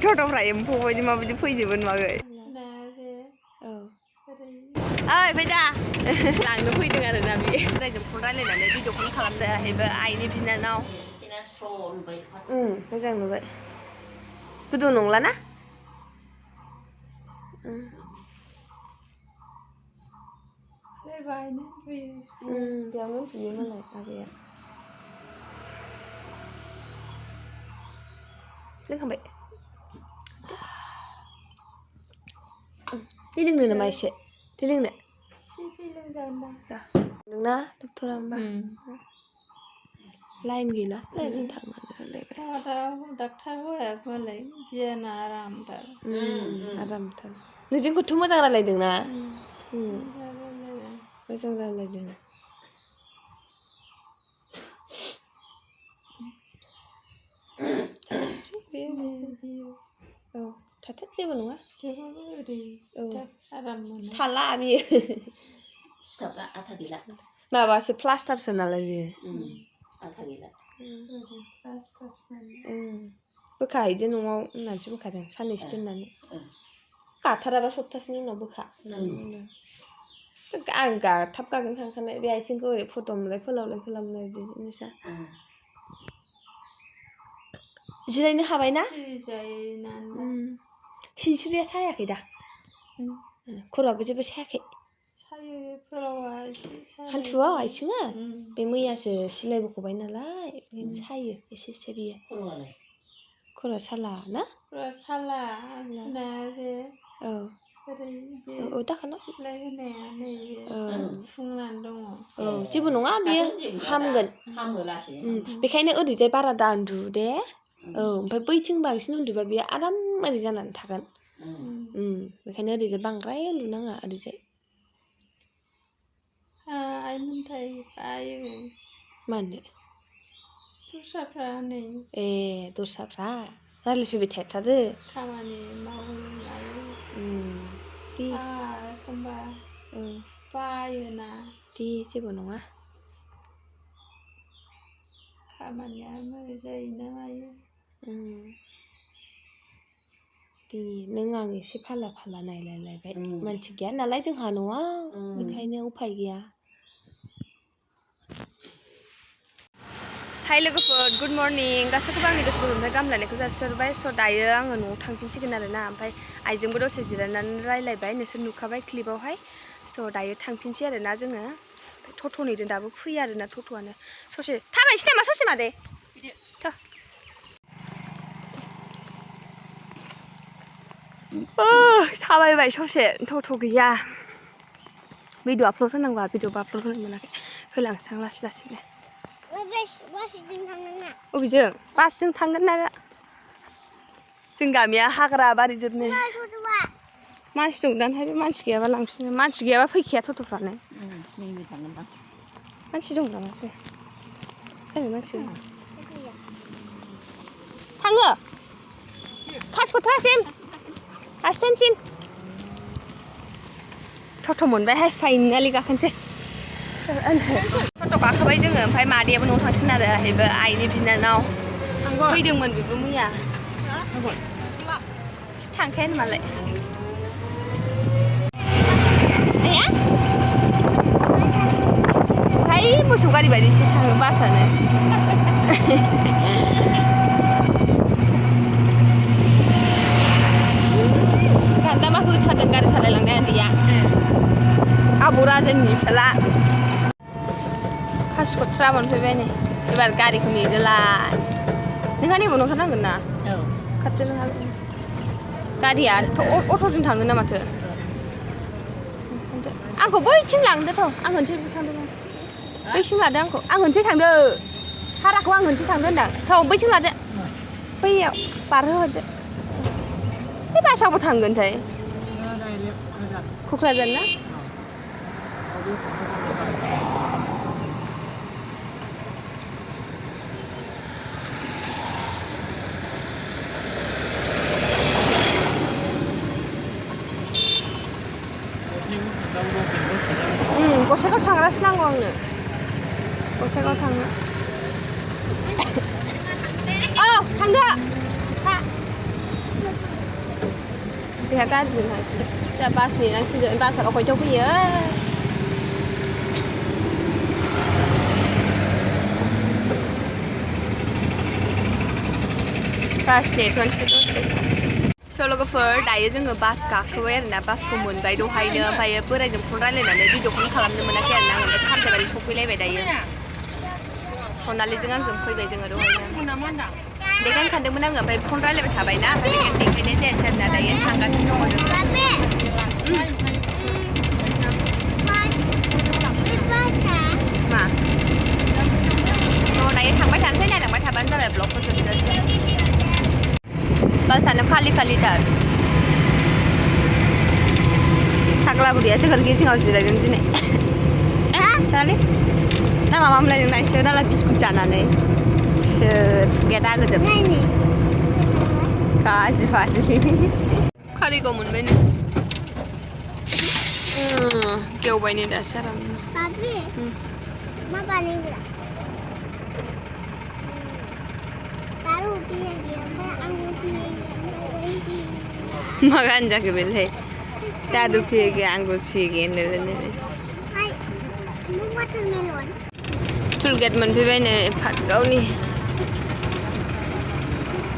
थ'थ'फ्रा एम्फौ बायदि माबायदि फैजोबो नुवाखै औ ओइ फैदा लांनो फैदों आरोना बे रायजों फन रायलायनानै भिडिअ कल खालामदो आइनि बिनानाव मोजां नुबाय गुदुं नंलाना बेयावनो उन्दुयो मालाय आबैया लोंखांबाय दै लोंनो नामा एसे दै लोंनो नोंना डक्टरा होमबा लाइन गैला लाइन थांनानै डाक्टार हौवायाबोलाय गियाना आरामथार आरामथार नोंजोंखौथ' मोजां रायलायदोंना मोजां रायलायदों औ थाथों जेबो नङा आराम मोनो थाला बियो सिथाबग्रा आथा गैला माबासो प्लास्टारसो नालाय बियो आथा गैला बोखाहैदो न'आव होननानैसो बोखादों साननैसो दोननानै गाथाराबा सप्तासेनि उनाव बोखा आं थाब गागोन थांखानाय बे आथिंखौ ओरै फट'मलाय फोलावलाय खालामलाय बिदि जिनिसा जिरायनो हाबाय ना सिनस्रिया सायाखै दा खर'आबो जेबो सायाखै हान्थुआव आथिङा बे मैयासो सिलाइ बख'बाय नालाय बेनो सायो एसे एसे बियो खर'आ साला ना साला औ औ दाखाना सिलाइ होनाया नैबे फुंनानै दङ औ जेबो नङा बेयो हामगोन बेखायनो ओरैजाय बारा दा उन्दु दे औ ओमफ्राय बैथिं बांसिन उन्दुबा बेयो आराम ओरै जानानै थागोन बेखायनो ओरैजाय बांद्राय उन्दुनाङा ओरैजाय आइमोनथाय बायो मानो दस्राफ्रा नै ए दस्राफ्रा रायलायफैबाय थाथारो खामानि मावो मायो एखमबा बायोना दे जेबो नङा खामानिया मोरै जायोना मायो दे नों आं एसे फाला फाला नायलायलायबाय मानसि गैया नालाय जोंहा न'आव बेखायनो उफाय गैया हाय लोगोफोर गुड मर्निं गासैखौबो आंनि गोसो गोरबोनिफ्राय गाहाम हामलायनायखौ जासिहरबाय स' दायो आङो न'आव थांफिनसिगोन आरोना ओमफ्राय आइजोंबो दसे जिरायनानै रायलायबाय नोंसोर नुखाबाय क्लिपावहाय स' दायो थांफिनसै आरोना जोङो टट' नेदों दाबो फैया आरोना टट'आनो ससे थाबायनोसै नामा ससे मादै थाबायबाय ससे टट' गैया भिडिअ आपल'ड होनांगौआ भिडिअ आपल'ड होनो मोनाखै होलांसां लासै लासैनो अबेजों बासजों थांगोन ना जों गामिया हाग्रा बारि जोबनो मानसि दं दानहाय बे मानसि गैयाबा लांफिनो मानसि गैयाबा फैखाया टट'फ्रानो मानसि दं नामासो मानसि थाङो कासिक'त्रासिम आस्टेनसिम टट' मोनबायहाय फाइनालि गाखोनोसै टट' गाखोबाय जोङो ओमफ्राय मादैयाबो न'आव थांसिगोन आरो बेबो आइनि बिनानाव फैदोंमोन बेबो मैया थांखायानो मालाय ओमफ्राय मोसौ गारि बायदिसो थाङो बासानो गान्दामा होथारदों गारि सालायलांनाय आदैया आबौ राजानि फिसाला कासिक'त्रा मोनफैबाय नै एबार गारिखौ नेदोलाय नोंहा नैबाव ओंखारनांगोन ना खारदो नोंहा गारिया अट'जों थाङो ना माथो आंखौ बैथिं लांदोथ' आं होनसै थांदों बैथिं लादो आंखौ आं होनसै थांदो भाराखौ आं होनसै थांदो होनदां थौ बैथिं लादो बैयाव बारहोहरदो बे बासावबो थांगोनथाय क'क्राझार ना गसाइगाव थांग्रासो नांगौ आंनो गसाइगाव थांनो औ थांदो बेहा गारिजों थांसिगोन जोंहा बास नेनांसिगोन बासआ खयथायाव फैयो बास नेथ'नोसै दसे लवगोफोर दायो जोङो बास गाखोबाय आरोना बासखौ मोनबाय दहायनो ओमफ्राय बोरायजों फन रायलायनानै भिडिअ कल खालामनो मोनाखै आरोना आङो ओमफ्राय सामथाइबारि सफैलायबाय दायो सनालिजों आंजों फैबाय जोङो दहायनो देखायनो सानदोंमोन आङो ओमफ्राय फन रायलायबाय थाबायना ओमफ्राय देखायनाय जायासै आरोना दायो थांगासिनो दङ जोङो मा दायो थांबाय थानोसै नायलांबाय थाबानो जाबाय ब्लगखौ जोबजासिम बासानो खालि खालिथार फाग्ला बुरियासो खोरखि जिङाव जिरायदों दिनै जाले ना माबा मोनलायदों ना इसोर नालाय बिस्कुट जानानै इसोर खुगाया दागोजोब गाज्रि फाजि खारिगाव मोनबाय नो गेवबाय नै दासो आरामनो मा बानायग्रा मा गानजाखो बेलाय दादु फिगे आंगुर फिगे टुलगेट मोनफैबाय नै पाटगावनि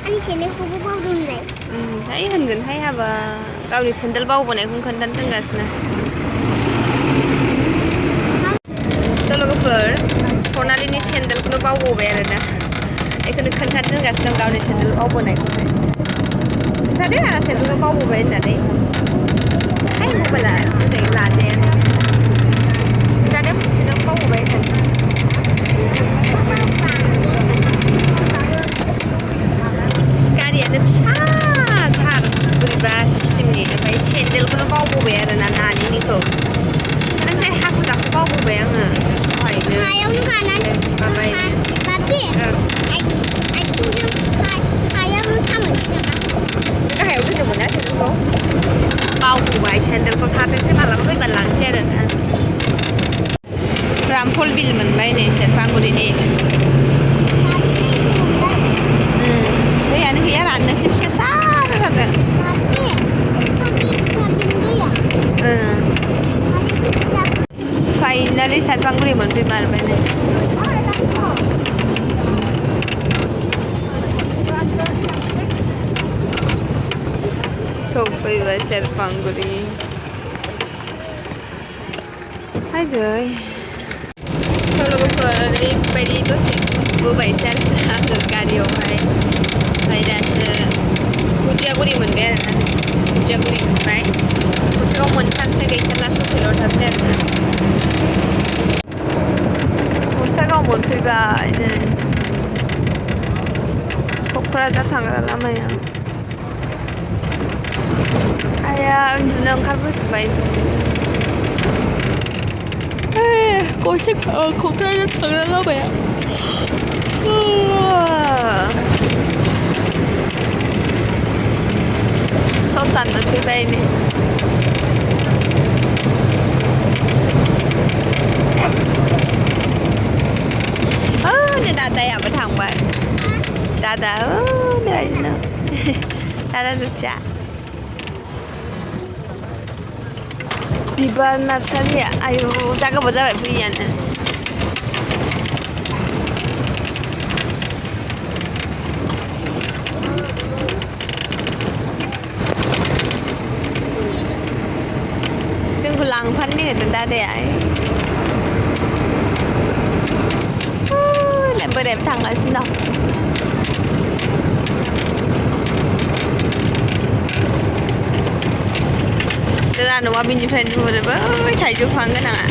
आंनि सेन्देलखौबो बावदोंलाय हाय होनगोनहाय हाबा गावनि सेन्देल बावबोनायखौनो खोन्थानो रोंगासिनो लोगोफोर सनालिनि सेन्देलखौनो बावबोबाय आरोना बेखौनो खोन्थानो रोंगासिनो दं गावनि सेन्देल बावबोनायखौहाय खोन्थादो आंहा सेन्देलखौ बावबोबाय होननानै हाय मबाइला मोजाङै लाजायानो खोन्थादो सेन्देलखौ बावबोबाय होननानै गारियानो फिसाथार बोरैबा सिस्टेमनि ओमफ्राय सेन्देलखौनो बावबोबाय आरोना नानिनिखौ नोंसाय हाखु दाखु बावबोबाय आङो दहायनो हायावनो गानानै माबायनो बाबे आथिंजों हायावनो थामोनसै नामा गाहायाव दोनदोंमोन ना सेन्देलखौ बावबोबाय सेन्देलखौ थाथोंसै मालाबा फैबानो लांसै आरोना रामफल बिल मोनबाय नै सेरफांगुरिनि दैयानो गैया राननोसै फिसा सारा जादों फाइनालि सेरफांगुरि मोनफैमारबाय नै सफैबाय सेरफांगुरि हायदै लोगोफोर ओरैबायदि दसे बोबायसै आरो गारियावहाय ओमफ्राय दासो गुदियागुरि मोनबाय आरोना गुदियागुरि मोनबाय गसाइगाव मोनथारसै गैथारला ससेल'थारसै आरोना गसाइगाव मोनफैबाय नै क'क्राझार थांग्रा लामाया आइया उन्दुनो ओंखारबोजोब्बाय क'क्राझार थांग्रा लामाया ससान मोनफैबाय नै नै दादायाबो थांबाय दादा नैनो दादा जुथिया बिबार नार्सारिया आयु जा गोबाव जाबाय फैयानो जोंखौ लांफानो नागिरदों दादाया बोरायाबो थांगासिनो दं जोंना न'आ बिनिफ्रायनो नुहुरोबो थाइजौ बिफां गोनाङा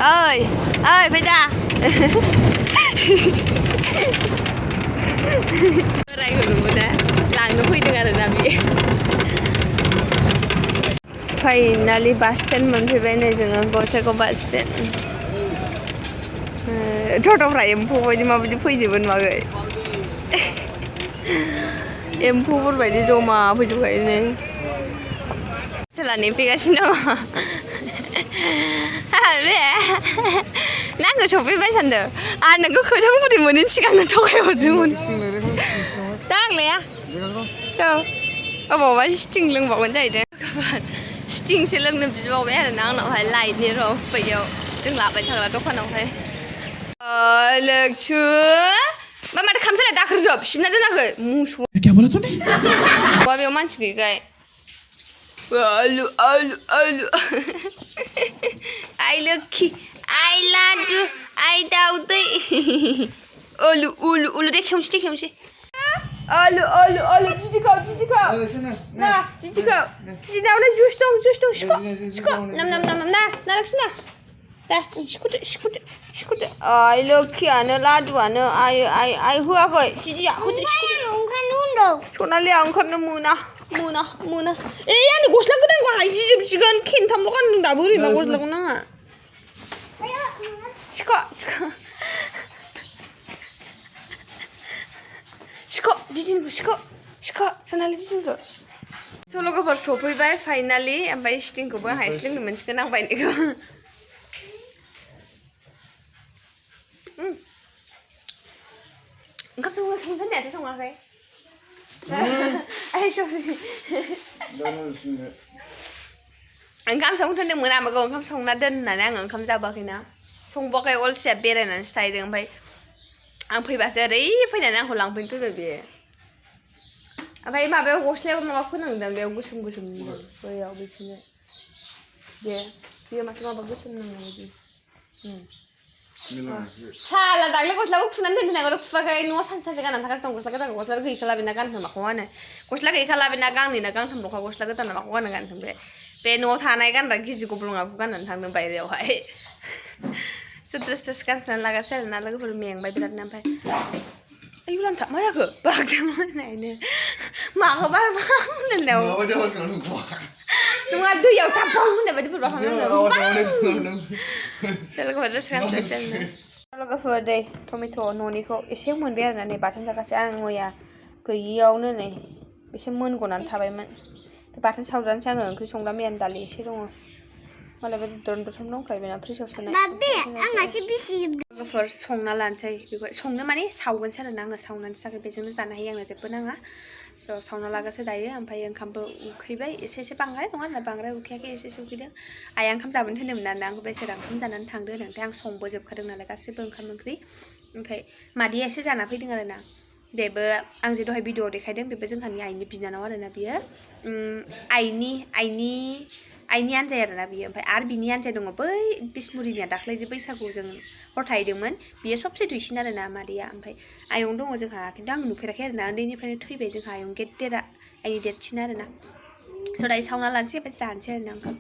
ओइ ओइ फैदा बोरायखौ नुबोना लांनो फैदों आरोना बियो फाइनालि बास स्टेन्ड मोनफैबाय नै जोङो गसाइगाव बास स्टेन्ड टट'फ्रा एम्फौ बायदि माबायदि फैजोबो नुवाखै एम्फौफोर बायदि जमा फैजोबखायो नै सोला नेफैगासिनो दङ बे Nanggo sofaiबाय सानदों आरो नोंखौ खोथां बुरि मोनैनि सिगांनो थगायहरदोंमोन दांलाया अबावबा स्टिं लोंबावगोन जाहैदों स्टिंसो लोंनो बिबावबाय आरोना आंनावहाय लाइटनि र' बैयाव जों लाबाय थाग्रा दखानावहाय लोगसु मा माथो खामसालाय दाखोरजोब सिबना दोनाखै मुसौ बेयाव मानसि गैयैखाय आलु आलु आलु आइ लोखि आइ लादु आइ दाउदै आलु उलु उलु दे खेवनोसै आलु आलु आलु दिदिखौ ना दिदिखौ दिदिनावनो जुस दं सिख' नाम ना लोखिना दा सिख'दो आइ लोखियानो लादुआनो आइ होआखै दिदिया होदो सनालिया ओंखारनो मोना आंनि गस्ला गोदानखौ हायजिजोबसिगोन खेनथामल' गानदों दाबो ओरैनो गस्लाखौ नाङा सिख' दिदिनिखौ सिख' सनालि दिदिनिखौ लुगवफोर सफैबाय फाइनालि ओमफ्राय स्टिंखौबो हायस लोंनो मोनसिगोन आं बायनायखौ ओंखाम संनो होननायाथ' सङाखै ओंखाम संनो थिनदोंमोन आमाखौ ओंखाम संना दोन होननानै आङो ओंखाम जाबोआखैना संबाखै अलसिया बेरायनानैसो थाहैदों ओमफ्राय आं फैबासो ओरै फैनानै आंखौ लांफैनो फैबाय बेयो ओमफ्राय माबायाव गस्लायाव माबा फोनांदों बेयाव गोसोम बैयाव बिदिनो बेयो माथो माबा गोसोम नांनाय बायदि साला दाख्लै गस्लाखौ खुनानै दोननांगौ खुवाखै न'आव सानसे गाननानै थागासिनो दं गस्ला गोदानखौ गस्ला गैखाला बेना गानथों माखौ गानो गस्ला गैखाला बेना गांनैना गांथामल'खा गस्ला गोदाना माखौ गानथों बे न'आव थानाय गानग्रा गिजि गब्लङाखौ गाननानै थांदों बायहेरायावहाय द्रेस गानसोनानै लागासिनो आरोना लोगोफोर मेंबाय बिरादनो ओमफ्राय आयु लान्था मा जाखो बागदोंमोन होननायनो माखौ बारबां होननायाव नङा दैयाव थाबबां होननाय बायदि लोगोफोर द्रेस गानसोनोसै लोगोफोर दै टमेट' न'निखौ एसे मोनबाय आरोना नै बाथोन जागासिनो आं मैया गैयियावनो नै एसे मोनग'नानै थाबायमोन बाथोन सावजानोसै आङो ओंख्रि संला मैयानि दालि एसे दङ मालाबा दरथाम दंखायो बेना फ्रिजआव सोनाय लोगोफोर संना लानोसै बेखौ संनो माने सावगोनसै आरोना आङो सावनानै जागोन बेजोंनो जानो हायो आंनो जेबो नाङा स' सावना लागासो दायो ओमफ्राय ओंखामबो उखैबाय एसे बांद्राय नङा होनना बांद्राय उखैयाखै एसे उखैदों आइया ओंखाम जाबोनो होनदोंमोन आरोना आंखौ बेसोर ओंखाम जानानै थांदो होनदों ओमफ्राय आं संबोजोबखादों नालाय गासिबो ओंखाम ओंख्रि ओमफ्राय मादैया एसे जाना फैदों आरोना बेबो आं जे दहाय भिडिअ'आव देखायदों बेबो जोंहानि आइनि बिनानाव आरोना बियो आइनि आनजाय आरोना बियो ओमफ्राय आरो बिनि आनजाय दङ बै बिसमुरिनिया दाख्लै जे बैसागुआव जों हर थाहैदोंमोन बियो सबसे दुइसिन आरोना मादैया ओमफ्राय आयं दङ जोंहा खिन्थु आं नुफेराखै आरोना उन्दैनिफ्रायनो थैबाय जोंहा आयं गेदेरा आइनि देरसिन आरोना स' दायो सावना लानोसै ओमफ्राय जानोसै आरोना ओंखाम